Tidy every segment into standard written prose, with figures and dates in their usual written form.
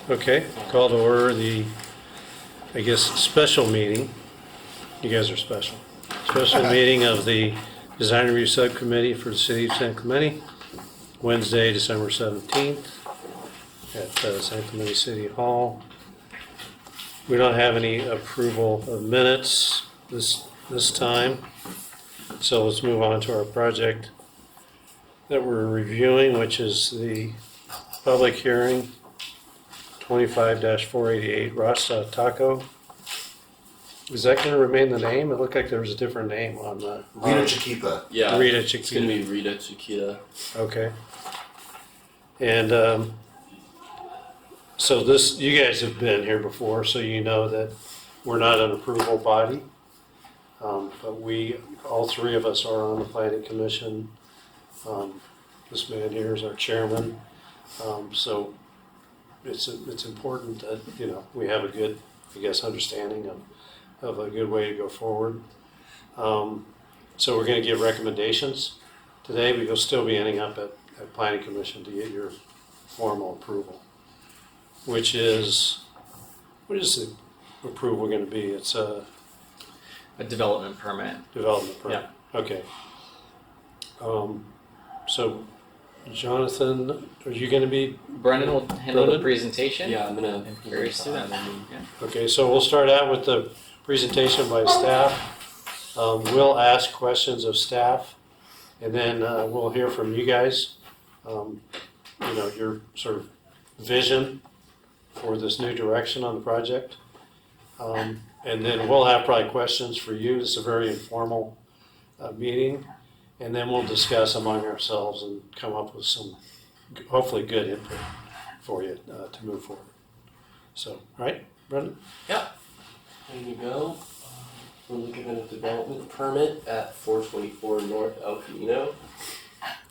Okay, call to order the, I guess, special meeting. You guys are special. Special meeting of the Design Review Subcommittee for the City of San Clemente, Wednesday, December 17th at San Clemente City Hall. We don't have any approval of minutes this time, so let's move on to our project that we're reviewing, which is the public hearing 25-488 Rasta Taco. Is that going to remain the name? It looked like there was a different name on the Rita Chiquita. Yeah, Rita it's Chiquita. gonna be Rita Chiquita. Okay. And so this, you guys have been here before, so you know that we're not an approval body. But we, all three of us are on the planning commission. This man here is our chairman. So it's important that, you know, we have a good, I guess, understanding of a good way to go forward. So we're going to give recommendations today, but you'll still be ending up at planning commission to get your formal approval, which is, what is the approval going to be? It's a development permit. development permit. Okay. So Jonathan, are you going to be? Brendan will handle the Brendan? presentation. Yeah, I'm gonna. And carry us through that. Yeah. Okay, so we'll start out with the presentation by staff. We'll ask questions of staff, and then we'll hear from you guys. You know, your sort of vision for this new direction on the project. And then we'll have probably questions for you. This is a very informal meeting. And then we'll discuss among ourselves and come up with some hopefully good input for you to move forward. So, all right, Brendan? Yeah. There you go. We're looking at a development permit at 424 North El Camino.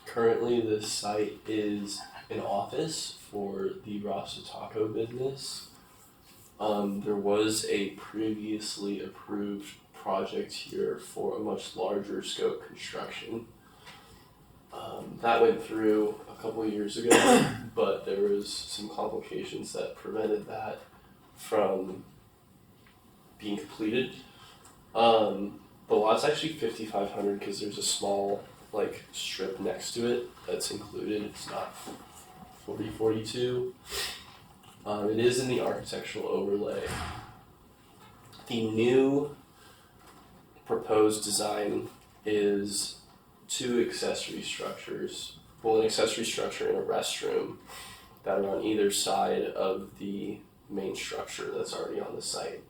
Currently, this site is an office for the Rasta Taco business. There was a previously approved project here for a much larger scope construction. That went through a couple of years ago, but there was some complications that prevented that from being completed. The lot's actually 5,500 because there's a small strip next to it that's included. It's not 4042. It is in the architectural overlay. The new proposed design is two accessory structures. Well, an accessory structure and a restroom that are on either side of the main structure that's already on the site.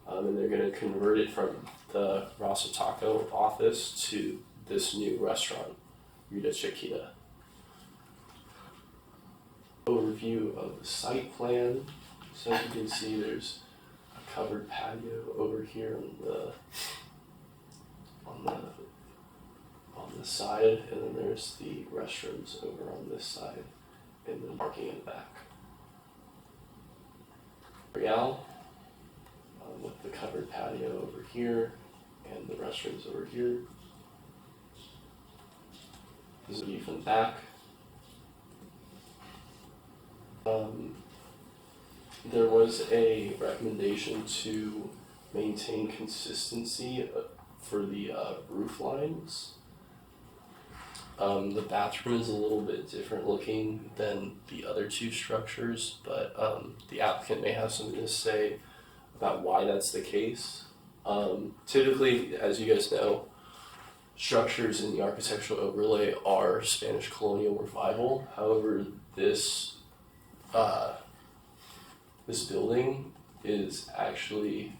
And they're going to convert it from the Rasta Taco office to this new restaurant, Rita Chiquita. Overview of the site plan. So as you can see, there's a covered patio over here on the side, and then there's the restrooms over on this side, and then parking in the back. Real, with the covered patio over here, and the restrooms over here. This is a view from the back. There was a recommendation to maintain consistency for the roof lines. The bathroom is a little bit different looking than the other two structures, but the applicant may have something to say about why that's the case. Typically, as you guys know, structures in the architectural overlay are Spanish colonial revival. However, this building is actually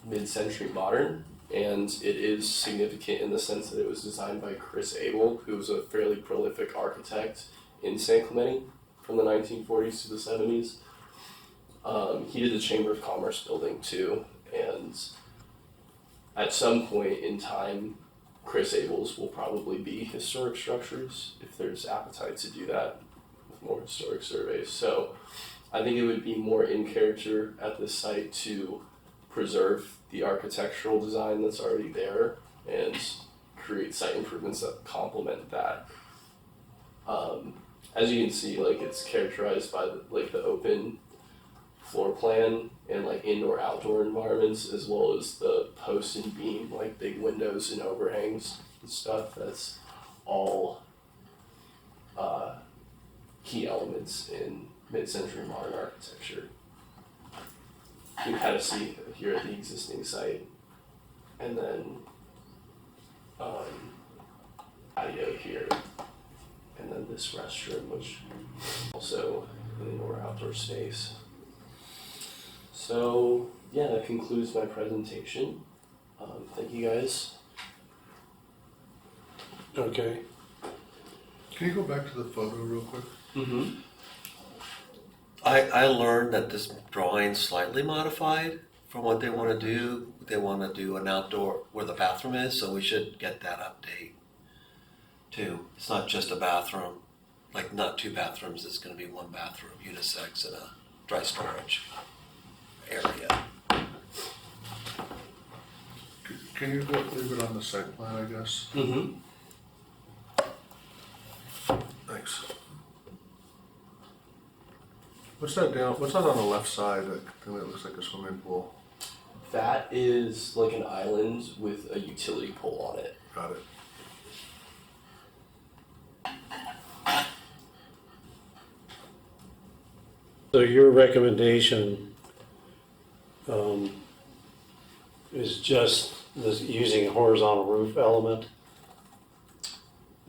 mid-century modern, and it is significant in the sense that it was designed by Chris Abel, who was a fairly prolific architect in San Clemente from the 1940s to the 70s. He did the Chamber of Commerce building too, and at some point in time, Chris Abel's will probably be historic structures if there's appetite to do that with more historic surveys. So I think it would be more in character at this site to preserve the architectural design that's already there and create site improvements that complement that. as you can see, like it's characterized by the open floor plan and like indoor outdoor environments, as well as the post and beam, like big windows and overhangs and stuff. That's all key elements in mid-century modern architecture. You can kind of see here at the existing site, and then patio here, and then this restroom, which also an indoor outdoor space. So yeah, that concludes my presentation. Thank you guys. Okay. Can you go back to the photo real quick? Mm-hmm. I learned that this drawing's slightly modified from what they want to do. They want to do an outdoor where the bathroom is, so we should get that update too. It's not just a bathroom, like not two bathrooms, it's going to be one bathroom, unisex, and a dry storage area. Can you leave it on the site plan, I guess? Mm-hmm. Thanks. What's that down? What's that on the left side? That thing that looks like a swimming pool. That is like an island with a utility pole on it. Got it. So your recommendation is just this using a horizontal roof element?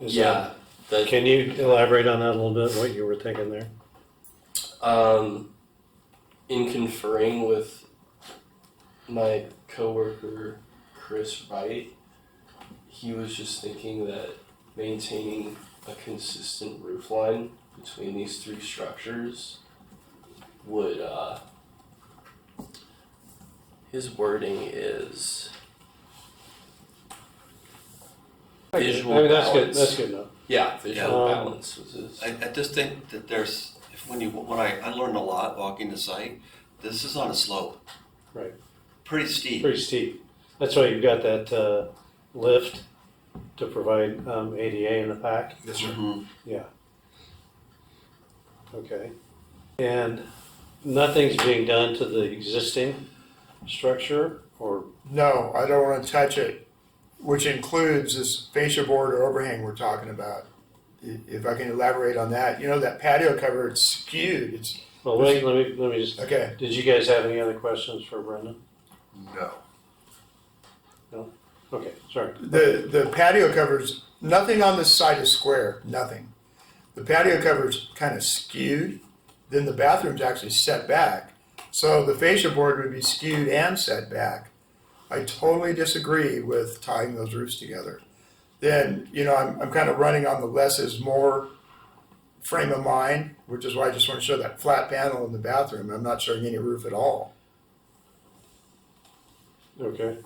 Is Yeah. that- can you elaborate on that a little bit, what you were thinking there? In conferring with my coworker Chris Wright, he was just thinking that maintaining a consistent roof line between these three structures would his wording is visual I mean, that's good. balance. That's good enough. Yeah, visual Yeah. balance was his. I just think that there's, when I learned a lot walking the site, this is on a slope. Right. Pretty steep. Pretty steep. That's why you've got that lift to provide ADA in the pack. Yes, sir. Mhm. Yeah. Okay. And nothing's being done to the existing structure, or No, I don't want to touch it, which includes this fascia board or overhang we're talking about. If I can elaborate on that, you know, that patio cover, it's skewed. It's well, wait. Let me just. okay. Did you guys have any other questions for Brendan? No. Okay, sorry. The patio covers, nothing on this side is square, nothing. The patio cover's kind of skewed, then the bathroom's actually set back. So the fascia board would be skewed and set back. I totally disagree with tying those roofs together. Then, you know, I'm kind of running on the less is more frame of mind, which is why I just want to show that flat panel in the bathroom. I'm not showing any roof at all. Okay.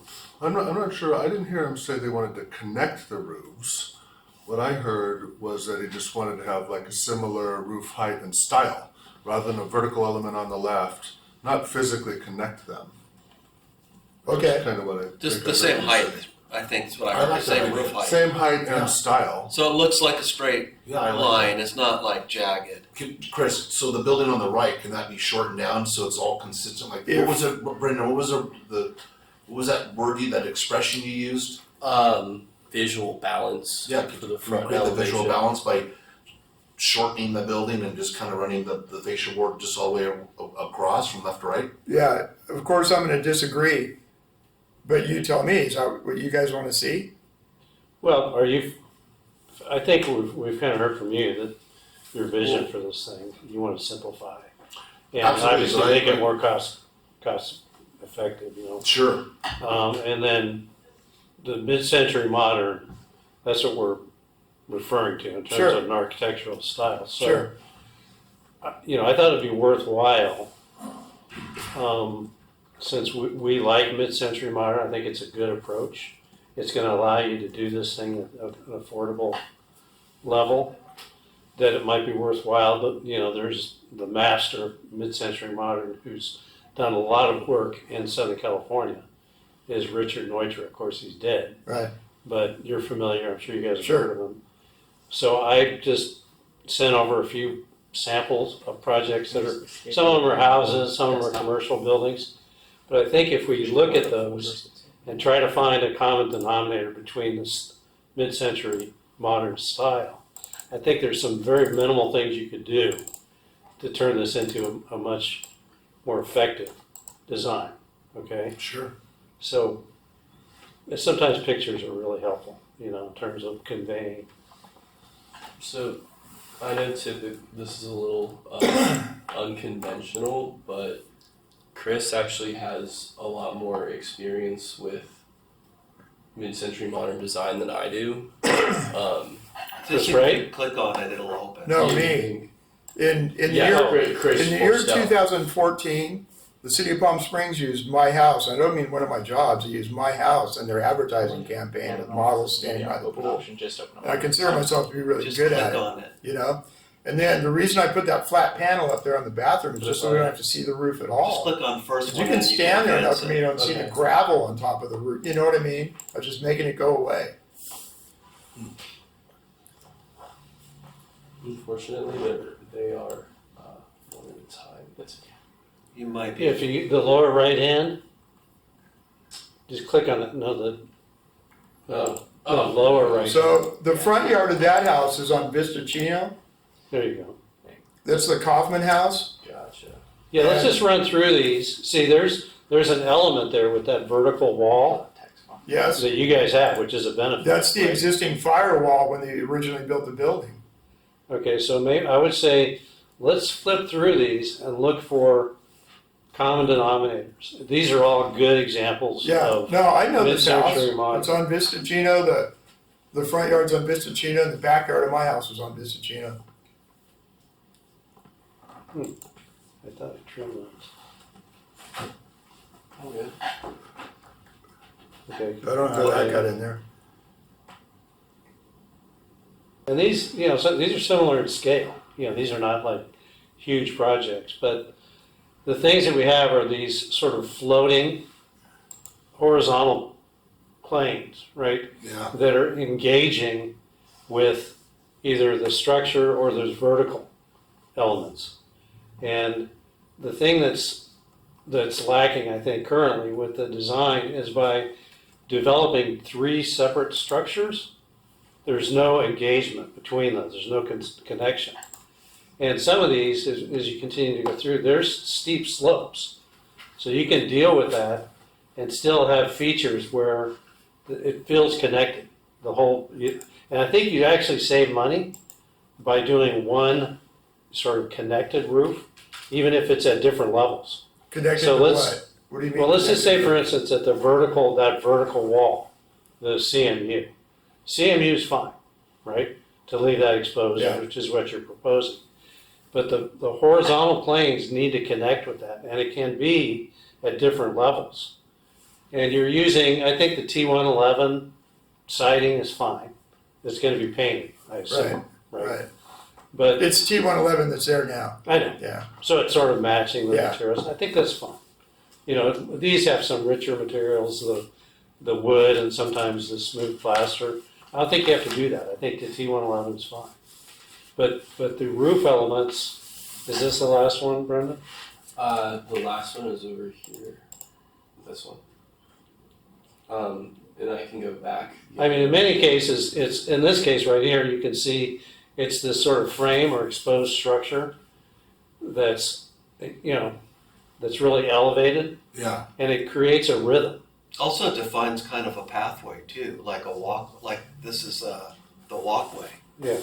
I'm not sure. I didn't hear him say they wanted to connect the roofs. What I heard was that he just wanted to have like a similar roof height and style, rather than a vertical element on the left, not physically connect them. Okay. That's kind of what I Just think the I same heard him height, say. I think is what I I heard, like the same that roof idea. height. Same height Yeah. and style. So it looks like a straight Yeah, I like line, it's not like jagged. Chris, so the building on the right, can that be shortened down so it's all consistent? Like, If- what was it, Brendan, what was that word, that expression you used? Visual balance Yeah, for the front create the elevation. visual balance by shortening the building and just kind of running the fascia board just all the way across from left to right? Yeah, of course I'm going to disagree, but you tell me, is that what you guys want to see? Well, I think we've kind of heard from you that your vision for this thing, you want to simplify. And Absolutely, obviously right, make it right. more cost effective, you know. Sure. And then the mid-century modern, that's what we're referring to in terms Sure. of an architectural style. So, Sure. you know, I thought it'd be worthwhile, since we like mid-century modern, I think it's a good approach. It's going to allow you to do this thing at an affordable level, that it might be worthwhile. But, you know, there's the master of mid-century modern who's done a lot of work in Southern California, is Richard Neutra. Of course, he's dead, Right. but you're familiar. I'm sure you guys have Sure. heard of him. So I just, sent over a few samples of projects that are, some of them are houses, some of them are commercial buildings. But I think if we look at those and try to find a common denominator between this mid-century modern style, I think there's some very minimal things you could do to turn this into a much more effective design, okay? Sure. So sometimes pictures are really helpful, in terms of conveying. So, I know typically this is a little unconventional, but Chris actually has a lot more experience with mid-century modern design than I do. Chris, Just right? click on it, it'll open. No, you me. think- In the Yeah, year, Chris in the year forced out. 2014, the city of Palm Springs used my house. I don't mean one of my jobs. They used my house in their advertising campaign with models standing by the Open pool. option, just open And I consider myself to be really Just good click at it, on it. And then the reason I put that flat panel up there on the bathroom is just so we don't have to see the roof at Just all. click on first 'Cause one. you can and stand there and advance up to me, you don't see the Okay. gravel on top of the roof. You know what I mean? I'm just making it go away. Unfortunately, they are one at a time. That's You might be. If you, the lower right hand, just click on it, the lower right. So the front yard of that house is on Vistachino. There you go. That's the Kaufman house. gotcha. Yeah, let's just run through these. See, there's an element there with that vertical wall Yes. that you guys have, which is a benefit. That's the right? existing firewall when they originally built the building. Okay, so maybe I would say, let's flip through these and look for common denominators. These are all good examples Yeah, of, no, I know this house. mid-century modern. It's on Vistachino. The front yard's on Vistachino, and the backyard of my house was on Vistachino. I thought I trimmed those. Oh, good. Okay. I don't know how that got in there. And these, so these are similar in scale. These are not like huge projects, but the things that we have are these sort of floating horizontal planes, right? Yeah. That are engaging with either the structure or those vertical elements. And the thing that's lacking, I think, currently with the design is by developing 3 separate structures, there's no engagement between those. There's no connection. And some of these, as you continue to go through, there's steep slopes. So you can deal with that and still have features where it feels connected. And I think you actually save money by doing one sort of connected roof, even if it's at different levels. Connected So to let's- what? What do you mean? Well, let's just say, connected? for instance, at that vertical wall, the CMU. CMU is fine, right? To leave that exposed, Yeah. which is what you're proposing. But the horizontal planes need to connect with that, and it can be at different levels. And you're using, I think the T111 siding is fine. It's going to be painted, I assume. Right. But It's T111 that's there now. I know. Yeah. So it's sort of matching the Yeah. materials. I think that's fine. These have some richer materials, the wood and sometimes the smooth plaster. I don't think you have to do that. I think the T111 is fine. But the roof elements, is this the last one, Brenda? The last one is over here. This one. And I can go back. I mean, in many cases, it's, in this case right here, you can see it's this sort of frame or exposed structure that's, that's really elevated, Yeah. and it creates a rhythm. Also defines kind of a pathway too, like a walk, like this is the walkway. Yeah.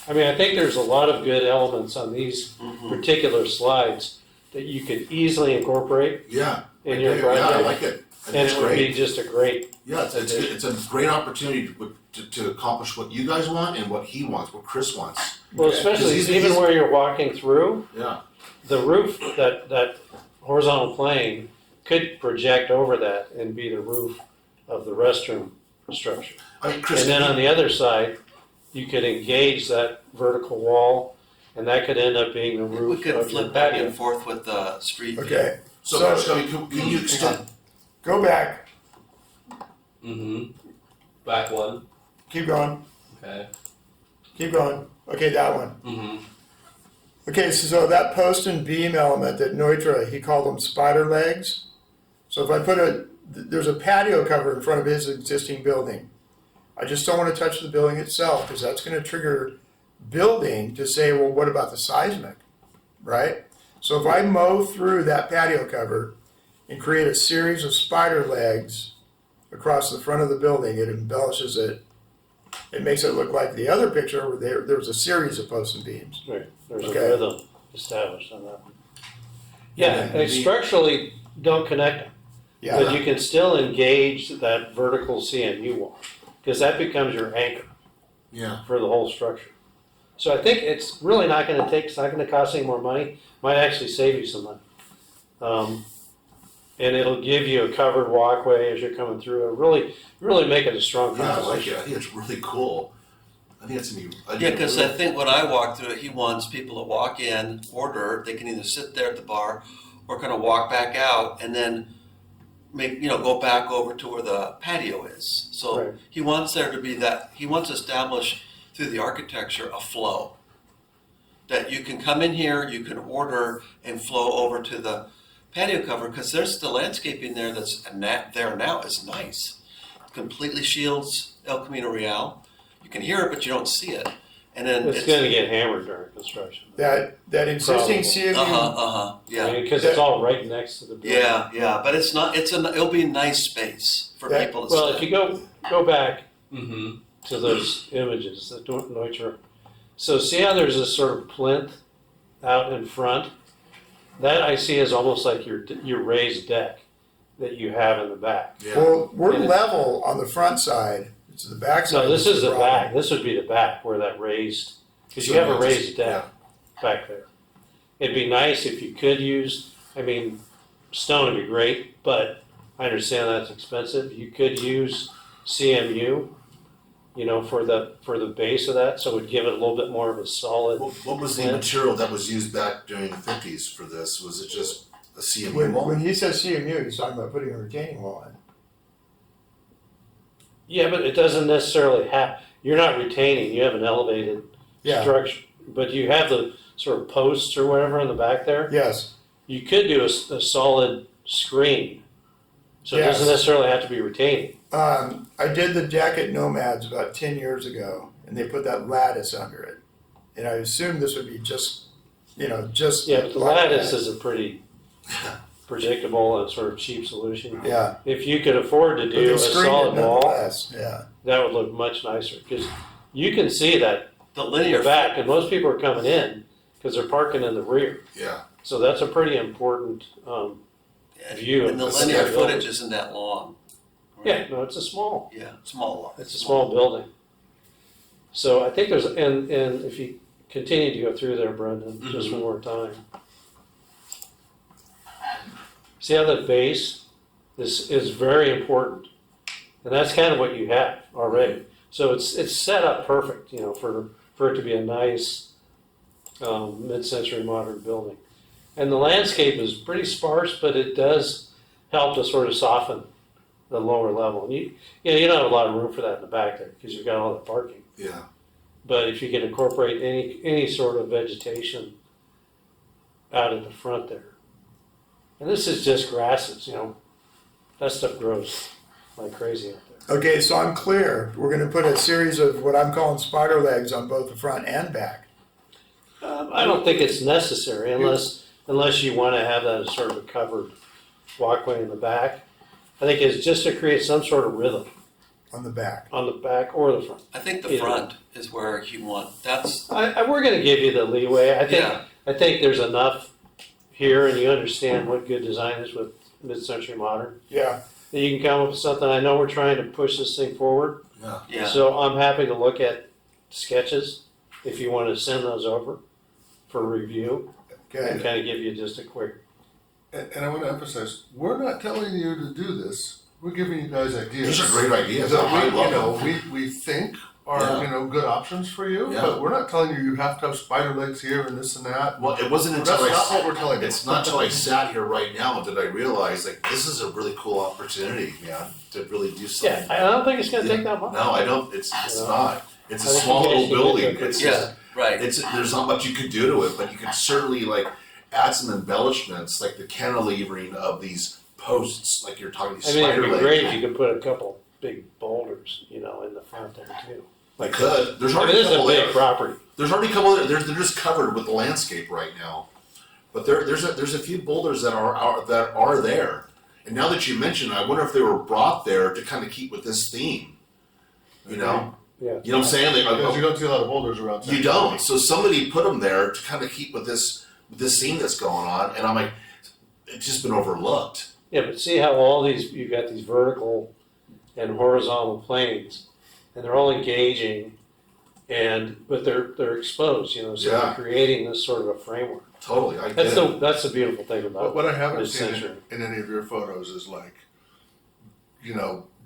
I mean, I think there's a lot of good elements on these particular slides that you could easily incorporate Yeah. in your Yeah, I project. like it. And It's it would be great. just a great, Yeah, it's a great opportunity to accomplish what you guys want and what he wants, what Chris wants. well, Okay. especially He's- even he's- where you're walking through, Yeah. the roof, that horizontal plane could project over that and be the roof of the restroom structure. I mean, Chris, And then on the other side, you could engage that vertical wall, and that could end up being the We roof could of your flip back and patio. forth with the street view. Okay. so, can you extend? Go back. Mm-hmm. Back one. Keep going. Okay. Keep going. Okay, that one. Mm-hmm. Okay, so that post and beam element that Neutra, he called them spider legs. So if I there's a patio cover in front of his existing building. I just don't want to touch the building itself because that's going to trigger building to say, well, what about the seismic, right? So if I mow through that patio cover and create a series of spider legs across the front of the building, it embellishes it. It makes it look like the other picture where there was a series of posts and beams. Right, there's Okay. a rhythm established on that one. Yeah, Okay. and structurally, don't connect them, but Yeah, you can still engage that vertical CMU wall, because that becomes your anchor Yeah. for the whole structure. So I think it's really not gonna it's not gonna cost any more money, might actually save you some money. And it'll give you a covered walkway as you're coming through, it really make it a strong Yeah, I like composition. it. I think it's really cool. I think it's gonna be. Yeah, because I think when I walk through it, he wants people to walk in, order, they can either sit there at the bar or kind of walk back out and then go back over to where the patio is. So Right. he wants there to be he wants to establish through the architecture a flow. That you can come in here, you can order and flow over to the patio cover because there's the landscaping there there now is nice. Completely shields El Camino Real. You can hear it, but you don't see it. And then It's gonna get hammered during construction. that existing Probably. CMU, yeah. Because it's all right next to the building. Yeah, but it's not. It'll be a nice space for That- people to Well, sit. if you go back Mm-hmm. to those images, the Neutra. So see how there's this sort of plinth out in front? That I see as almost like your raised deck that you have in the back. Yeah. well, we're And it- level on the front side, it's the back side. No, this that's is the problem. back, this would be the back where that raised, because you So have a it's- raised deck back there. It'd be nice if you could use, stone would be great, but I understand that's expensive. You could use CMU, for the base of that, so it would give it a little bit more of a solid. What was the Yeah. material that was used back during the 50s for this? Was it just a CMU When wall? he says CMU, he's talking about putting a retaining wall in. Yeah, but it doesn't necessarily you're not retaining, you have an elevated Yeah, structure, but you have the sort of posts or whatever in the back there. yes, You could do a solid screen, so it doesn't Yes. necessarily have to be retaining. I did the deck at Nomads about 10 years ago, and they put that lattice under it. And I assumed this would be just. Yeah, but the like lattice that. is a pretty predictable and sort of cheap solution. Yeah, If you could afford to but do they a screened solid it wall, nonetheless, yeah. that would look much nicer, because you can see that the in linear the back, and most people are coming in, because they're parking in the rear. Yeah. So that's a pretty important, view and the of the linear building. footage isn't that long. Yeah, no, it's a small Small. It's a small building. So I think and if you continue to go through there, Brendan, just one more time. See how the base is very important, and that's kind of what you have already. So it's set up perfect, for it to be a nice mid-century modern building. And the landscape is pretty sparse, but it does help to sort of soften the lower level. And you don't have a lot of room for that in the back there because you've got all the parking. Yeah. But if you can incorporate any sort of vegetation out in the front there, and this is just grasses, that stuff grows like crazy out there. Okay, so I'm clear. We're gonna put a series of what I'm calling spider legs on both the front and back. I don't think it's necessary unless you want to have that as sort of a covered walkway in the back. I think it's just to create some sort of rhythm On the back. on the back or the front. I think the Yeah. front is where you want. That's We're going to give you the leeway. yeah. I think there's enough here, and you understand what good design is with mid-century modern. Yeah, That you can come up with something. I know we're trying to push this thing forward, Yeah. so I'm happy to look at sketches if you want to send those over for review and okay. kind of give you just a quick. And I want to emphasize, we're not telling you to do this. We're giving you guys ideas. These are great ideas. That I love them. we think are, Yeah. good options for you, Yeah. but we're not telling you have to have spider legs here and this and that. Well, it wasn't That's until not what we're telling you. it's not until I sat here right now that I realized this is a really cool opportunity, man, to really do something. Yeah, I don't think it's going to take that much. No, I don't. It's You know? not. It's a I think small you guys little can get building. to a It's Yeah. just Right. There's not much you could do to it, but you could certainly like add some embellishments, like the cantilevering of these posts, like you're talking these I mean, spider it'd be great if legs. you could put a couple big boulders, in the front there too. Like could. There's I mean, already this a is a couple big there. property. There's already a couple there. They're just covered with the landscape right now. But there's a few boulders that are there. And now that you mention it, I wonder if they were brought there to kind of keep with this theme. You know? Yeah. You know what I'm saying? Because you don't see a lot of boulders around. You don't. So somebody put them there to kind of keep with this scene that's going on, and I'm like, it's just been overlooked. Yeah, but see how all these, you've got these vertical and horizontal planes, and they're all engaging, but they're exposed, so Yeah. they're creating this sort of a framework. Totally, I get it. That's the beautiful thing But about what I haven't this seen century. in any of your photos is like,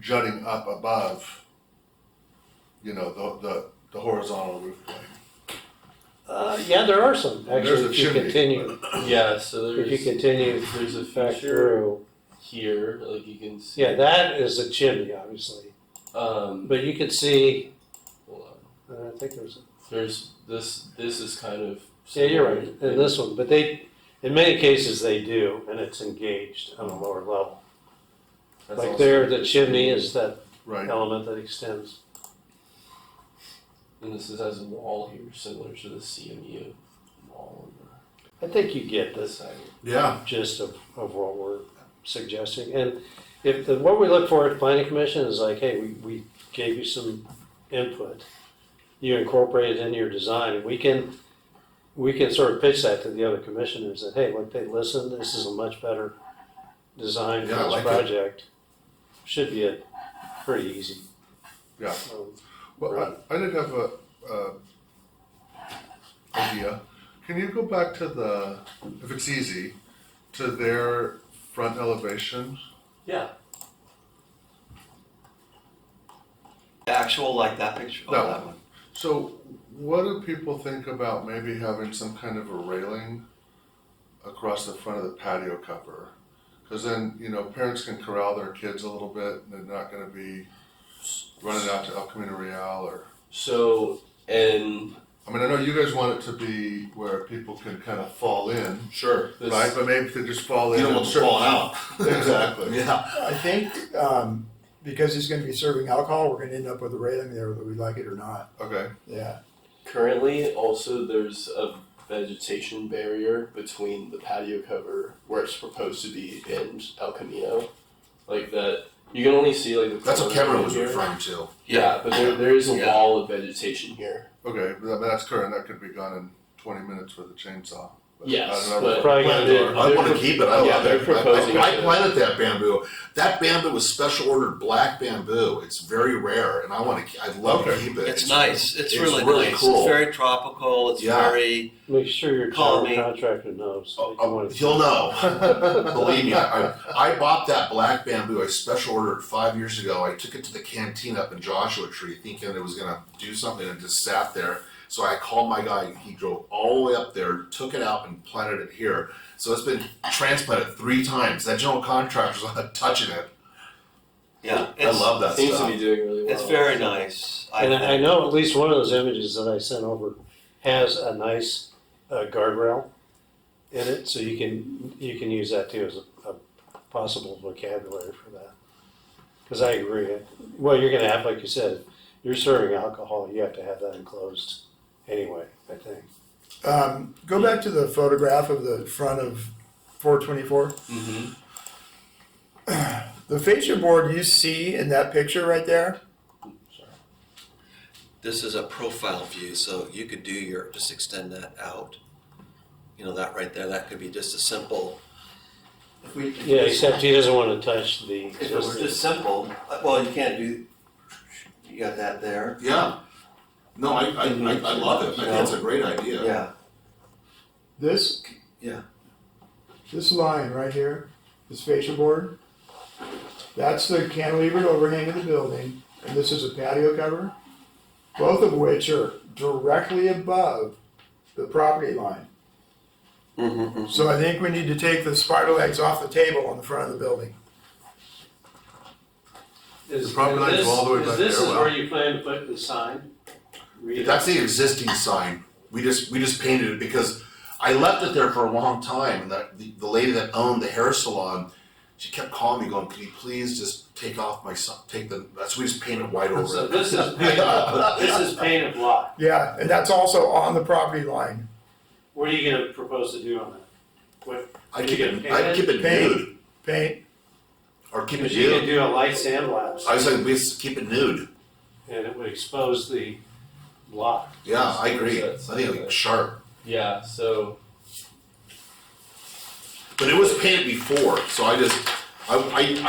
jutting up above, the horizontal roof plane. Yeah, there are some, There's actually, a if you chimney. continue, Yeah, so if you continue there's a back feature through. here, like you can see. Yeah, that is a chimney, obviously, but you could see, Hold on. I think there's, There's this is kind of. yeah, you're right, in this one, but in many cases they do, and it's engaged on a lower level. That's Like also- there, the chimney is that Right. element that extends. And this has a wall here, similar to the CMU wall on I think you get the this side. Yeah. gist of what we're suggesting. And what we look for at the planning commission is like, hey, we gave you some input. You incorporate it into your design, and we can sort of pitch that to the other commissioners that, hey, look, they listened, this is a much better design for Yeah, I this like it. project. Should be pretty easy. Yeah. Well, I did have a idea. Can you go back to if it's easy, to their front elevation? Yeah. Actual, like that picture? That Oh, that one. So what do people think about maybe having some kind of a railing across the front of the patio cover? Because then, parents can corral their kids a little bit, and they're not gonna be running out to El Camino Real or, So, and I know you guys want it to be where people can kind of fall in, Sure. this, right? But maybe they just fall in. You don't want them falling out. Exactly. Yeah. I think, because he's gonna be serving alcohol, we're gonna end up with a railing there whether we like it or not. Okay. Yeah. currently also there's a vegetation barrier between the patio cover where it's proposed to be and El Camino. Like that, you can only see like the. That's what corner Cameron was here. referring to. Yeah, but there is a Yeah. wall of vegetation here. Okay, but that's current. That could be gone in 20 minutes with a chainsaw. But Yes, I don't know but- what Probably plans gonna are. do- I want to keep it. I Yeah, love they're it. proposing I to- planted that bamboo. That bamboo was special ordered black bamboo. It's very rare, and I'd love to Okay. keep it. It's nice. It's it's really really nice. cool. It's very tropical. It's Yeah. very. Make sure your Call general me. contractor knows. that you want it- He'll know. Believe me, I bought that black bamboo. I special ordered it 5 years ago. I took it to the canteen up in Joshua Tree, thinking it was gonna do something, and it just sat there. So I called my guy. He drove all the way up there, took it out, and planted it here. So it's been transplanted 3 times. That general contractor's not touching it. Yeah. I love that Seems stuff. to be doing really well. It's very nice. And I think. know at least one of those images that I sent over has a nice guardrail in it, so you can use that too as a possible vocabulary for that. Because I agree. Well, you're going to have, like you said, if you're serving alcohol, you have to have that enclosed anyway, I think. Go back to the photograph of the front of 424. Mm-hmm. The fascia board you see in that picture right there, This is a profile view, so you could just extend that out. That right there, that could be just a simple. If we Yeah, except he doesn't want to touch the If it were just simple, well, you can't do. You got that there. Yeah. No, I love it. I think it's a great idea. Yeah. this. Yeah. This line right here, this fascia board, that's the cantilevered overhang of the building, and this is a patio cover, both of which are directly above the property line. Mm-hmm. So I think we need to take the spider legs off the table on the front of the building. Is, The property lines go all the way back This there, is wow. where you plan to put the sign? Read it. That's the existing sign. We just painted it because I left it there for a long time, and the lady that owned the hair salon, she kept calling me, going, "Can you please just take off that's we just painted white over So it." this is painted black. Yeah, and that's also on the property line. What are you gonna propose to do on that? What, I'd keep it Paint. nude, Paint, or keep it because you can nude. do a light sandblast, I was like, we just keep it nude. and it would expose the block. Yeah, I agree. I That's think it looks sharp. Yeah, so But it was painted before, so I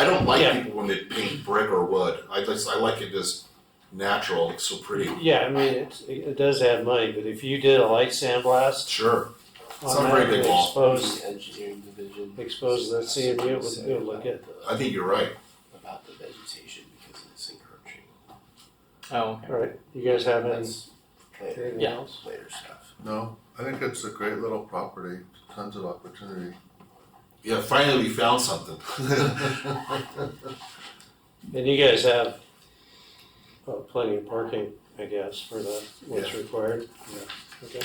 don't like Yeah. people when they paint brick or wood. I like it just natural. It's so pretty. Yeah, I mean, it does add money, but if you did a light sandblast Sure. It's on not a very that big and wall. expose, the engineering division. expose the CMU, it would look good. I think you're right. About the vegetation because it's encroaching. Oh, okay. All right, you guys have any, That's later, anything Yeah. else? later stuff. No, I think it's a great little property, tons of opportunity. Yeah, finally we found something. And you guys have plenty of parking, I guess, for what's required? Yeah, okay.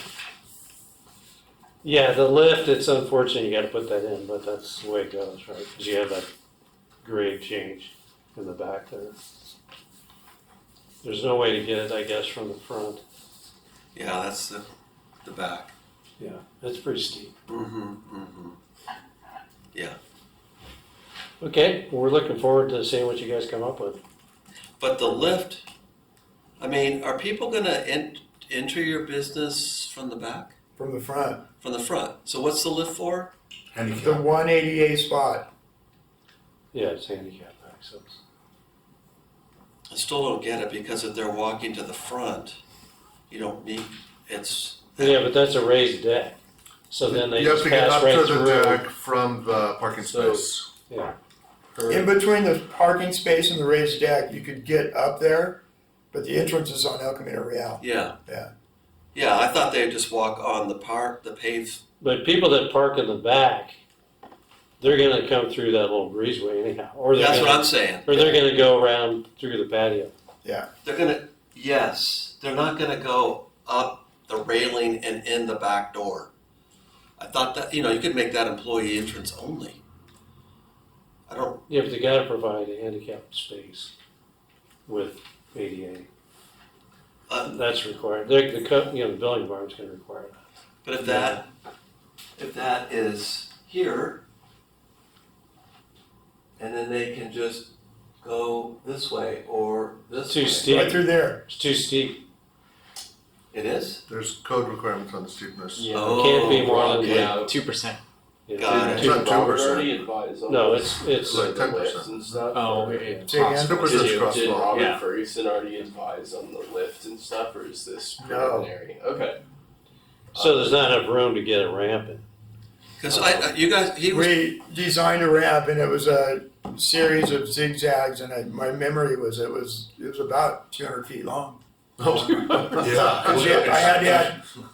Yeah, the lift, it's unfortunate you gotta put that in, but that's the way it goes, right? Because you have that grade change in the back there. There's no way to get it, I guess, from the front. Yeah, that's the back. Yeah, it's pretty steep. Yeah, Okay, well, we're looking forward to seeing what you guys come up with. but the lift, I mean, are people gonna enter your business from the back? from the front, From the front? So what's the lift for? the Handicap. 188 spot. Yeah, it's handicap access. I still don't get it because if they're walking to the front, you don't need, it's. Yeah, but that's a raised deck, so then they You have just to get pass up right to the through. deck from the parking So- space. Yeah, In between the parking space and the raised deck, you could get up there, but the entrance is on El Camino Real. Yeah. Yeah. Yeah, I thought they'd just walk on the paved. but people that park in the back, they're gonna come through that little breezeway anyhow, or they're That's what gonna, I'm saying. or they're gonna go around through the patio. They're gonna, yes, they're not gonna go up the railing and in the back door. I thought that, you could make that employee entrance only. I don't, Yeah, but they gotta provide a handicap space with ADA. That's required. The building department's gonna require that. but if that is here, and then they can just go this way or this Too way. steep. Right through there. It's too steep. It is? There's code requirements on the steepness. Yeah. Oh, It can't be more than okay. Yeah. 2%. Yeah, Got it. It's not Robert 2%. already advised on No, this. it's like The 10%. lifts and stuff. Oh, or- it- Say again? 2% Did crosswalk. Robert Yeah. Ferguson already advise on the lift and stuff, or is this No. preliminary? Okay. so there's not enough room to get a ramp in. Because you guys, he was, We designed a ramp and it was a series of zigzags and my memory was it was about 200 feet long. Yeah.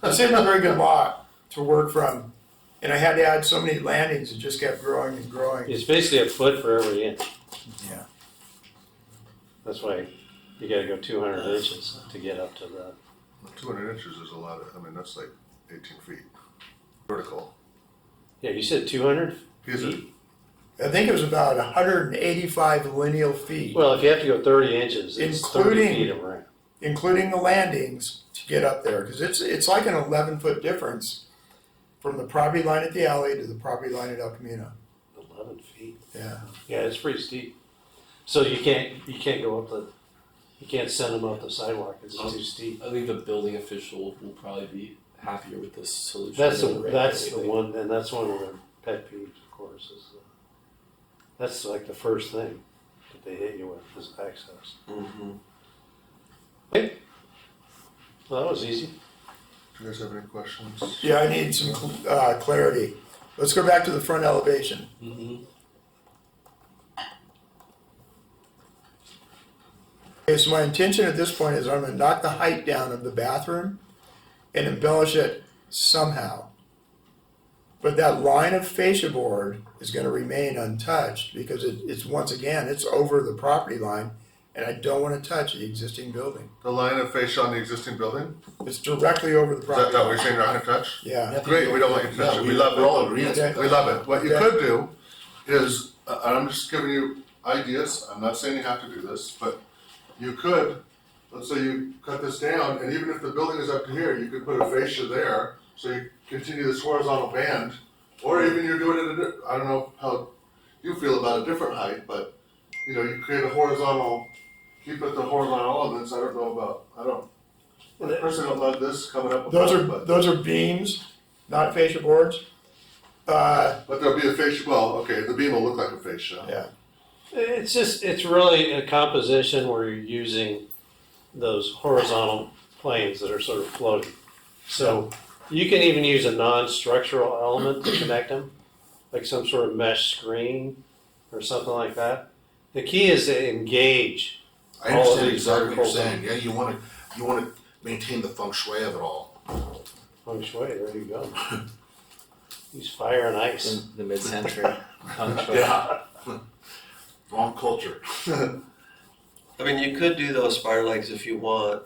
This isn't a very good lot to work from. And I had to add so many landings, it just kept growing and growing. It's basically a foot for every inch. Yeah. That's why you gotta go 200 inches to get up to the. 200 inches is a lot that's like 18 feet. Vertical. Yeah, you said 200 Is it? feet? I think it was about 185 lineal feet, Well, if you have to go 30 inches, it's 30 Including- feet of ramp. including the landings to get up there. Because it's like an 11-foot difference from the property line at the alley to the property line at El Camino. 11 feet. Yeah. Yeah, it's pretty steep. So you can't go up you can't send them up the sidewalk, it's too steep. I think the building official will probably be happier with this solution. That's than the anything. one, and that's one of their pet peeves, of course, that's like the first thing that they hit you with is access. mhm. Well, that was easy. Do you guys have any questions? Yeah, I need some clarity. Let's go back to the front elevation. Mhm. Okay, so my intention at this point is I'm gonna knock the height down of the bathroom and embellish it somehow. But that line of fascia board is gonna remain untouched because it's once again, it's over the property line and I don't wanna touch the existing building. The line of fascia on the existing building? It's directly over the Is property. that what you're saying you're not gonna touch? Yeah, Great, we don't want you to touch Yeah, it. We love we're all it. agreeing. Okay. We love it. What you Okay. could do is, I'm just giving you ideas, I'm not saying you have to do this, but you could, let's say you cut this down, and even if the building is up to here, you could put a fascia there, so you continue this horizontal band, or even you're doing it at I don't know how you feel about a different height, but, you know, you create a horizontal, keep it the horizontal elements, I personally don't love this coming up above, those are beams, not fascia boards. but there'll be a fascia, well, okay, the beam will look like a fascia. Yeah, It's really a composition where you're using those horizontal planes that are sort of floating. So you can even use a non-structural element to connect them, like some sort of mesh screen or something like that. The key is to engage. I all of understand these exactly what you're verticals. saying, yeah, you wanna maintain the feng shui of it all. Feng shui, there you go. Use fire and ice. The mid-century feng shui. Yeah. Wrong culture. I mean, you could do those firelights if you want.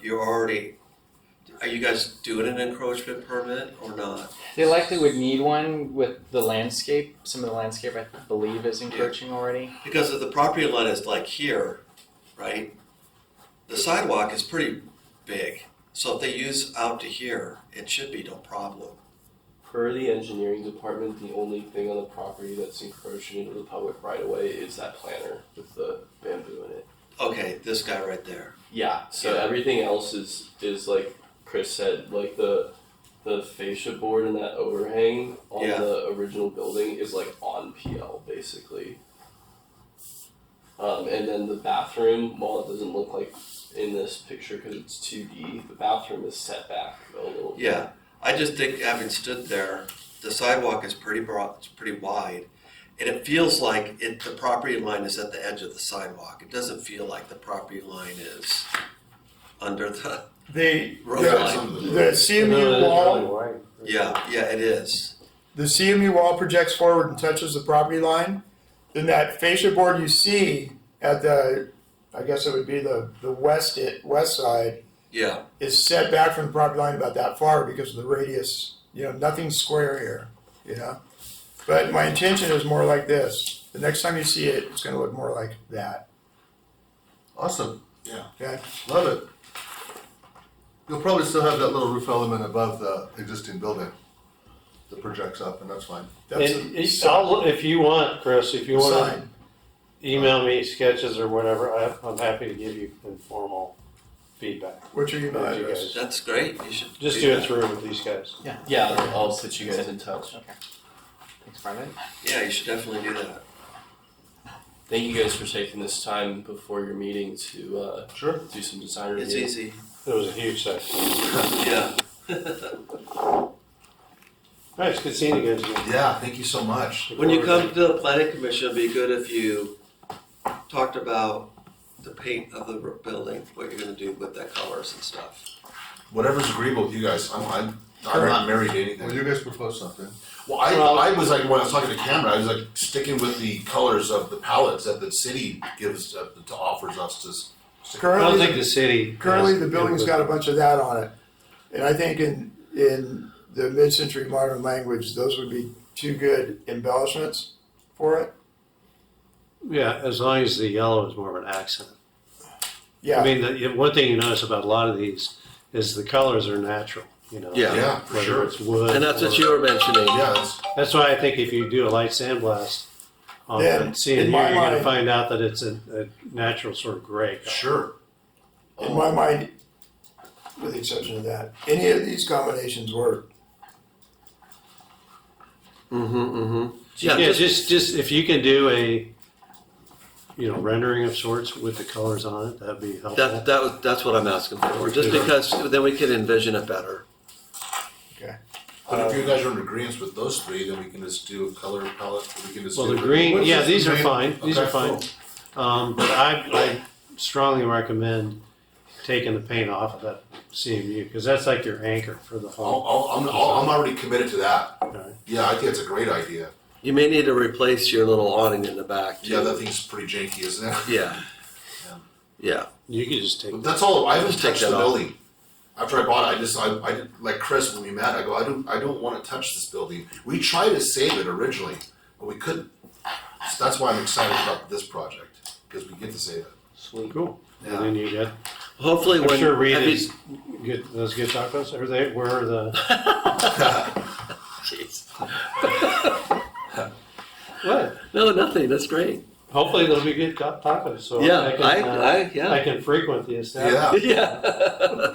Are you guys doing an encroachment permit or not? They likely would need one with the landscape. Some of the landscape, I believe, is encroaching already. Because if the property line is like here, right? The sidewalk is pretty big. So if they use out to here, it should be no problem. Per the engineering department, the only thing on the property that's encroaching into the public right away is that planter with the bamboo in it. Okay, this guy right there. Yeah, so Yeah. everything else is like Chris said, like the fascia board and that overhang on Yeah. the original building is like on PL basically. And then the bathroom, while it doesn't look like in this picture because it's 2D, the bathroom is set back a little bit. Yeah, I just think having stood there, the sidewalk is pretty broad, it's pretty wide. And it feels like the property line is at the edge of the sidewalk. It doesn't feel like the property line is under the road the line. the CMU No, it's wall. really wide. Yeah, it is. The CMU wall projects forward and touches the property line, then that fascia board you see at the, I guess it would be the west side, Yeah, is set back from the property line about that far because of the radius. You know, nothing's square here, you know? But my intention is more like this. The next time you see it, it's gonna look more like that, Awesome, okay? love it. You'll probably still have that little roof element above the existing building that projects up, and that's fine. That's And the if you want, Chris, if you want to sign. email me sketches or whatever, I'm happy to give you informal feedback. What's your email Thank you, address? guys. that's great. You should Just do it that. through with these guys. Yeah, I'll put you guys in touch. Okay. Thanks, Brendan. Yeah, you should definitely do that. Thank you guys for taking this time before your meeting to Sure. do some design review. It's easy. It was a huge section. Yeah. All right, it's good seeing you guys again. Yeah, thank you so much. When you come to the planning commission, it'd be good if you talked about the paint of the building, what you're gonna do with the colors and stuff. Whatever's agreeable with you guys. I'm not married to Well, anything. you guys propose something. Well, I was like, when I was talking to Cameron, I was like sticking with the colors of the palettes that the city gives, to offers us to. I don't Currently, think the city. Currently, has the building's input. got a bunch of that on it. And I think in the mid-century modern language, those would be two good embellishments for it. Yeah, as long as the yellow is more of an accent. I Yeah, mean, one thing you notice about a lot of these is the colors are natural, you know. Yeah. Yeah, for Whether sure. it's wood. And that's what or- you were mentioning. Yeah, That's why I think if you do a light sandblast on Then, that CMU, in my you're gonna mind- find out that it's a natural sort of gray color. sure. in my mind, with the exception of that, any of these combinations work. Yeah, Yeah, just, just if you can do a, rendering of sorts with the colors on it, that'd be helpful. that's what I'm asking for, just because then we can envision it better. But if you guys are in agreement with those three, then we can just do a color palette. We can just Well, do the green, What's yeah, this these are green? fine, these are Okay, fine. cool. But I strongly recommend taking the paint off of that CMU, because that's like your anchor for the whole. I'm already committed to that. Right. Yeah, I think it's a great idea. You may need to replace your little awning in the back too. Yeah, that thing's pretty janky, isn't it? Yeah. Yeah. You could just take. But that's all, I haven't Just take touched that the off. building. After I bought it, I did, like Chris, when we met, I go, I don't wanna touch this building. We tried to save it originally, but we couldn't. So that's why I'm excited about this project, because we get to save it. Sweet. Cool. Yeah. And then you get, Hopefully I'm when. sure Reed have you- is, get, those good tacos, are they, where are the, Jeez. what? No, nothing, that's great. Hopefully they'll be good tacos, so Yeah, I can, yeah. I can frequent the establishment. Yeah, Yeah.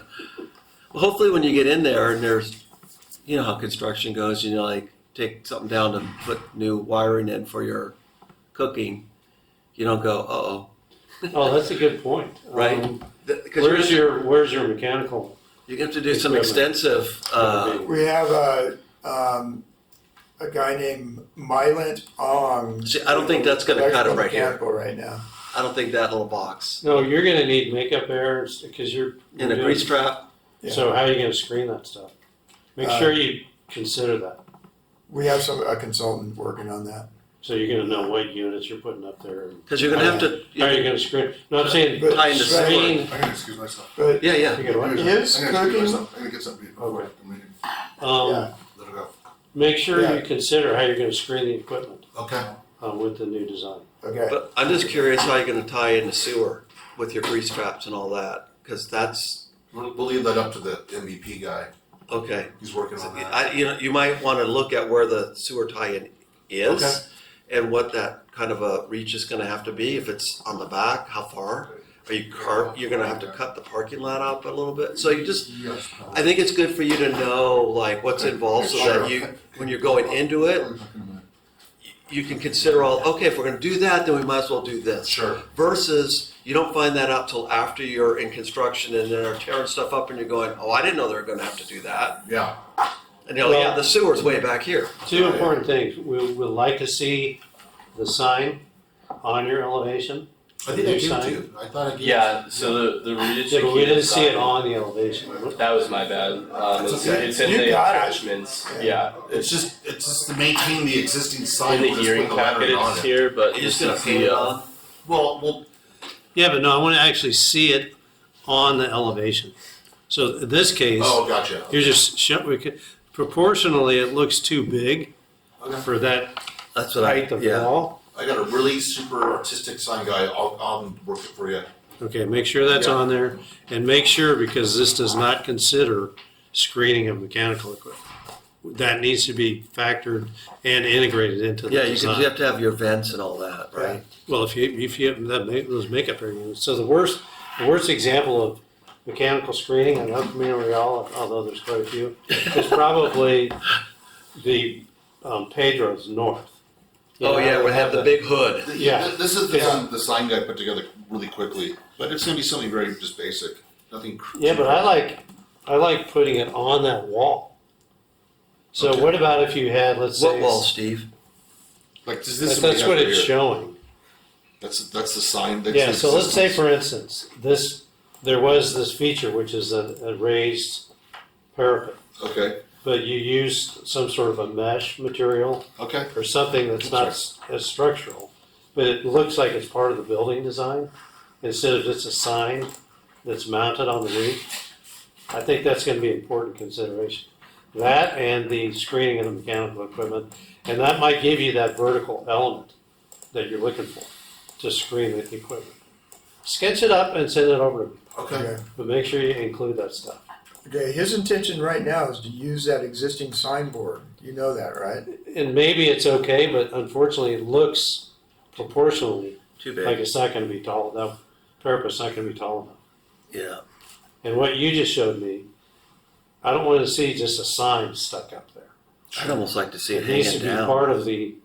Well, hopefully when you get in there and there's, you know how construction goes, you know, like take something down to put new wiring in for your cooking, you don't go, uh-oh. Oh, that's a good point. Right. Because Where's your mechanical? you're going to have to do some equipment? extensive, We have a guy named Mylent Ong. See, I don't think that's gonna cut it right here. Mechanical right now. I don't think that little box. No, you're gonna need makeup errors, because you're. In a grease trap, So how are you gonna screen that stuff? Make sure you consider that. We have a consultant working on that. So you're gonna know what units you're putting up there. because you're going to have to, How are you gonna screen? No, I'm saying But- tie into screen. I gotta excuse myself. But yeah, yeah. You get what? his I gotta excuse cooking, myself. I gotta get something before Okay. the meeting. yeah, Let it go. Make sure Yeah. you consider how you're gonna screen the equipment Okay. with the new design. okay. But I'm just curious how you're going to tie in the sewer with your grease traps and all that, because that's, We'll leave that up to the MVP guy. okay. He's working on that. You might want to look at where the sewer tie-in is Okay. and what that kind of a reach is going to have to be. If it's on the back, how far? You're going to have to cut the parking lot up a little bit. So you just, Yes. I think it's good for you to know like what's involved so that you, when you're going into it, you can consider all, okay, if we're going to do that, then we might as well do this. Sure. Versus you don't find that out till after you're in construction and they're tearing stuff up and you're going, oh, I didn't know they were going to have to do that. Yeah. And you're like, yeah, the sewer's way back here. Two important things. We would like to see the sign on your elevation. I think I New gave it sign. to you. I thought I gave it. Yeah, so the Regis Yeah, but we didn't see it sign- on the elevation. That was my bad. That's okay. It's in You the got it. attachments. Yeah, It's just to maintain the existing sign. in the we'll just hearing put the lettering packet on it's it. here, but You're this just going to is paint it the on. Well, Yeah, but no, I want to actually see it on the elevation. So in this case, oh, gotcha. you're just proportionally, it looks too big Okay. for that That's what height of yeah. wall. I got a really super artistic sign guy. I'll work it for you. Okay, make sure that's Yeah. on there, and make sure, because this does not consider screening of mechanical equipment. That needs to be factored and integrated into the Yeah, you design. have to have your vents and all that, right? Well, if you have those makeup area units, so the worst example of mechanical screening, I know Camino Real, although there's quite a few, is probably the Pedro's north. You Oh know, yeah, we have the big hood. Yeah. This is Yeah. the sign guy put together really quickly, but it's gonna be something very just basic. Nothing. Yeah, but I like putting it on that wall. So Okay. what about if you had, let's say, What wall, Steve? Like does this? that's what it's here. showing. That's the sign. That's Yeah, the so let's say, existence. for instance, there was this feature, which is a raised parapet, Okay. but you used some sort of a mesh material Okay. or something that's not as structural, but it looks like it's part of the building design, instead of just a sign that's mounted on the roof. I think that's gonna be an important consideration. That and the screening of the mechanical equipment, and that might give you that vertical element that you're looking for, to screen the equipment. Sketch it up and send it over to me, Okay. Okay. but make sure you include that stuff. Okay, his intention right now is to use that existing signboard. You know that, right? And maybe it's okay, but unfortunately it looks proportionally Too like big. it's not gonna be tall enough, parapet's not gonna be tall enough. Yeah. And what you just showed me, I don't want to see just a sign stuck up there. I'd almost like to see it It needs to hanging be down. part of the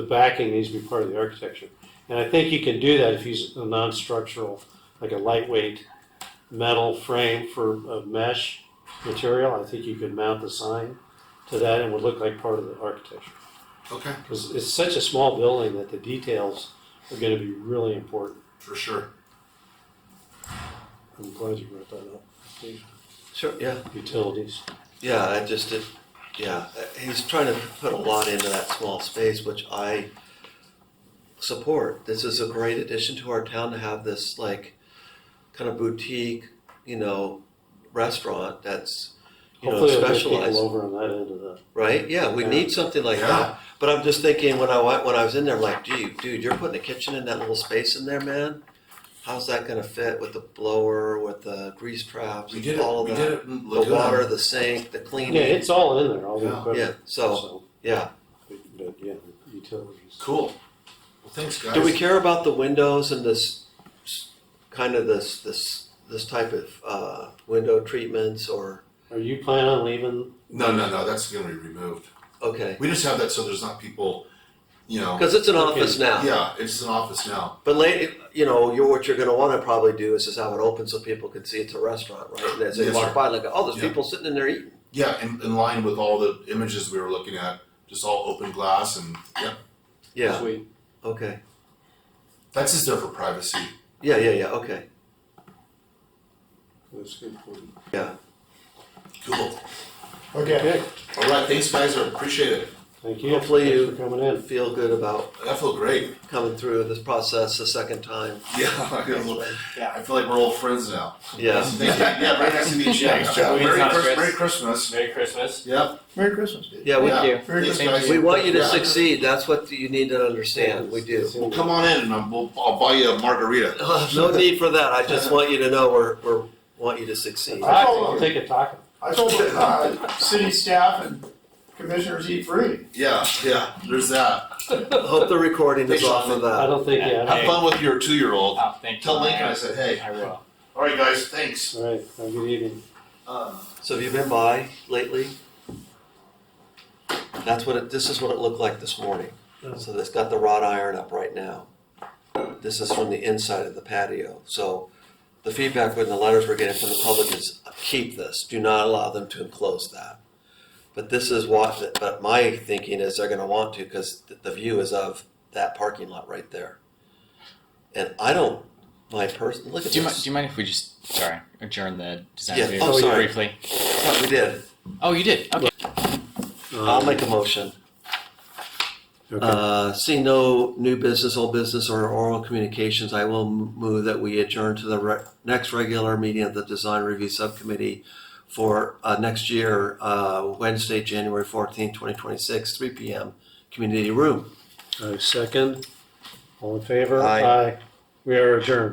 backing needs to be part of the architecture. And I think you can do that if you use a non-structural, like a lightweight metal frame for a mesh material. I think you could mount the sign to that and it would look like part of the architecture. Okay. Because it's such a small building that the details are going to be really important. For sure. I'm glad you brought that up. The Sure. Yeah. utilities. Yeah. Yeah. He's trying to put a lot into that small space, which I support. This is a great addition to our town to have this like kind of boutique, restaurant that's, Hopefully it'll get people specialized, over on that end of the. right? Yeah, we Yeah. need something like Yeah. that. But I'm just thinking when I was in there, I'm like, dude, you're putting a kitchen in that little space in there, man. How's that gonna fit with the blower, with the grease traps, We with did all it, of we that? did it in The Laguna. water, the sink, the cleaning. Yeah, it's all in there, all the Yeah. equipment. Yeah, so, yeah. But yeah, utilities. Cool. Well, thanks, guys. Do we care about the windows and this kind of this type of window treatments or Are you planning on leaving? No, that's gonna be removed. okay? We just have that so there's not people, Because it's an office now. yeah, it's an office now. But late, what you're going to want to probably do is just have it open so people can see it's a restaurant, right? And as they Yes, walk sir. by, like, oh, there's Yeah. people sitting in there eating. Yeah, in line with all the images we were looking at, just all open glass and, yeah. Yeah. Sweet. Okay. That's just there for privacy. Yeah. Okay. That's a good point. Yeah. Cool. Okay, Okay, All right, thanks, guys. I appreciate it. thank you. Hopefully Thanks you- for coming in. Feel good about I feel great. coming through this process the second time. Yeah, I feel like we're old friends now. Yeah. Thank you. Yeah, very nice to meet you. Thanks, Joe. Merry Christmas. Merry Christmas. Yep. Merry Christmas, dude. Yeah. Thank you. Thanks, guys. We want you to Yeah. succeed. That's what you need to understand. We do. Well, come on in and I'll buy you a margarita. No need for that. I just want you to know we're want you to succeed. I'll take a taco. I told city staff and commissioners eat free. Yeah, there's that. Hope the recording is Thanks, off of I that. don't think, yeah. Have fun with your 2-year-old. Oh, thank you. Tell Lincoln I said, hey. I will. All right, guys, thanks. All right, have a good evening. So have you been by lately? This is what it looked like this morning. So it's got the wrought iron up right now. This is from the inside of the patio. So the feedback and the letters we're getting from the public is keep this. Do not allow them to enclose that. But this is but my thinking is they're gonna want to because the view is of that parking lot right there. And I don't, look at Do this. you mind if we just adjourn the design Yeah. review Oh, sorry. briefly? What we did. Oh, you did. Okay. I'll make a motion. Seeing no new business, old business, or oral communications, I will move that we adjourn to the next regular meeting of the Design Review Subcommittee for next year, Wednesday, January 14th, 2026, 3 p.m. Community Room. Second, all in favor? Aye. We are adjourned.